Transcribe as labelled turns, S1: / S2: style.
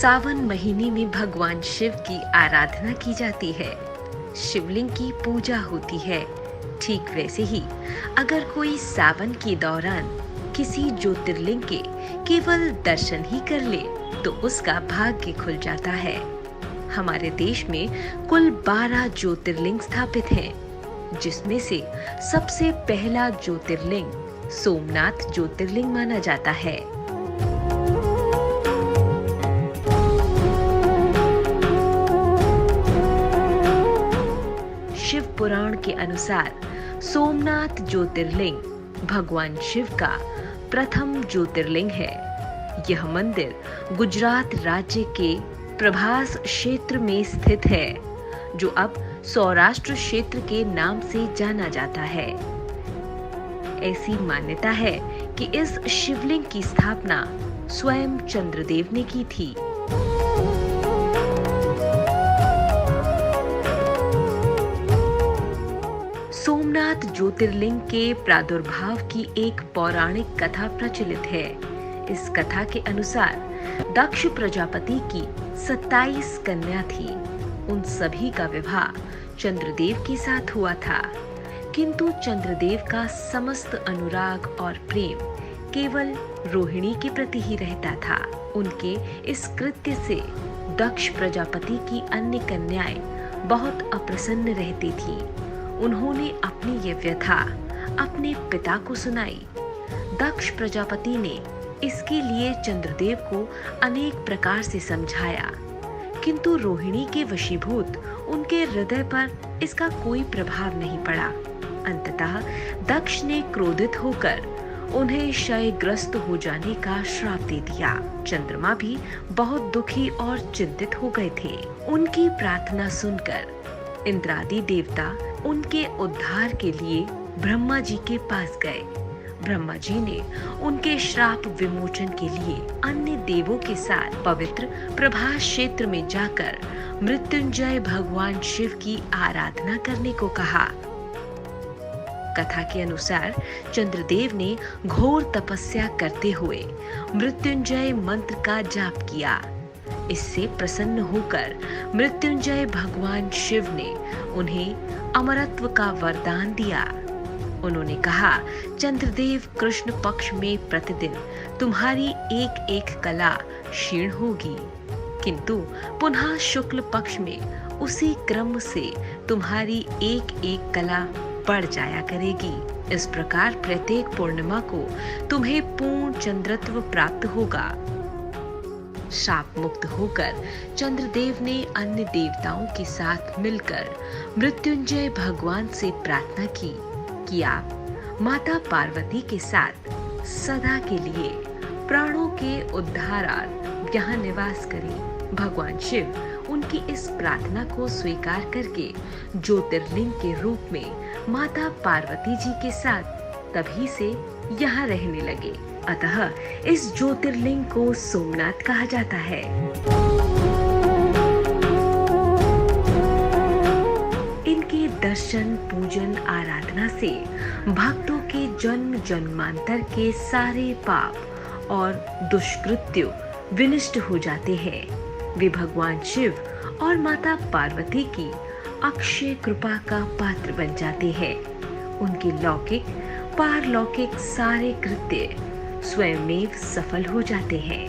S1: सावन महीने में भगवान शिव की आराधना की जाती है, शिवलिंग की पूजा होती है। ठीक वैसे ही अगर कोई सावन के दौरान किसी ज्योतिर्लिंग के केवल दर्शन ही कर ले तो उसका भाग्य खुल जाता है। हमारे देश में कुल 12 ज्योतिर्लिंग स्थापित हैं, जिसमें से सबसे पहला ज्योतिर्लिंग सोमनाथ ज्योतिर्लिंग माना जाता है। शिव पुराण के अनुसार सोमनाथ ज्योतिर्लिंग भगवान शिव का प्रथम ज्योतिर्लिंग है। यह मंदिर गुजरात राज्य के प्रभास क्षेत्र में स्थित है, जो अब सौराष्ट्र क्षेत्र के नाम से जाना जाता है। ऐसी मान्यता है कि इस शिवलिंग की स्थापना स्वयं चंद्रदेव ने की थी। सोमनाथ ज्योतिर्लिंग के प्रादुर्भाव की एक पौराणिक कथा प्रचलित है। इस कथा के अनुसार दक्ष प्रजापति की 27 कन्या थी। उन सभी का विवाह चंद्रदेव के साथ हुआ था, किंतु चंद्रदेव का समस्त अनुराग और प्रेम केवल रोहिणी के प्रति ही रहता था। उनके इस कृत्य से दक्ष प्रजापति की अन्य कन्याएं बहुत अप्रसन्न रहती थीं। उन्होंने अपनी ये व्यथा अपने पिता को सुनाई। दक्ष प्रजापति ने इसके लिए चंद्रदेव को अनेक प्रकार से समझाया, किंतु रोहिणी के वशीभूत उनके हृदय पर इसका कोई प्रभाव नहीं पड़ा। अंततः दक्ष ने क्रोधित होकर उन्हें क्षयग्रस्त हो जाने का श्राप दे दिया। चंद्रमा भी बहुत दुखी और चिंतित हो गए थे। उनकी प्रार्थना सुनकर इंद्रादि देवता उनके उद्धार के लिए ब्रह्मा जी के पास गए। ब्रह्मा जी ने उनके श्राप विमोचन के लिए अन्य देवों के साथ पवित्र प्रभास क्षेत्र में जाकर मृत्युंजय भगवान शिव की आराधना करने को कहा। कथा के अनुसार चंद्रदेव ने घोर तपस्या करते हुए मृत्युंजय मंत्र का जाप किया। इससे प्रसन्न होकर मृत्युंजय भगवान शिव ने उन्हें अमरत्व का वरदान दिया। उन्होंने कहा, चंद्रदेव कृष्ण पक्ष में प्रतिदिन तुम्हारी एक एक कला क्षीण होगी, किंतु पुनः शुक्ल पक्ष में उसी क्रम से तुम्हारी एक एक कला बढ़ जाया करेगी। इस प्रकार प्रत्येक पूर्णिमा को तुम्हें पूर्ण चंद्रत्व प्राप्त होगा। शाप मुक्त होकर चंद्रदेव ने अन्य देवताओं के साथ मिलकर मृत्युंजय भगवान से प्रार्थना की कि आप माता पार्वती के साथ सदा के लिए प्राणों के उद्धारार्थ यहाँ निवास करें। भगवान शिव उनकी इस प्रार्थना को स्वीकार करके ज्योतिर्लिंग के रूप में माता पार्वती जी के साथ तभी से यहाँ रहने लगे। अतः इस ज्योतिर्लिंग को सोमनाथ कहा जाता है। इनके दर्शन, पूजन, आराधना से भक्तों के जन्म जन्मांतर के सारे पाप और दुष्कृत्य विनष्ट हो जाते हैं। वे भगवान शिव और माता पार्वती की अक्षय कृपा का पात्र बन जाते हैं। उनके लौकिक पारलौकिक सारे कृत्य स्वयमेव सफल हो जाते हैं।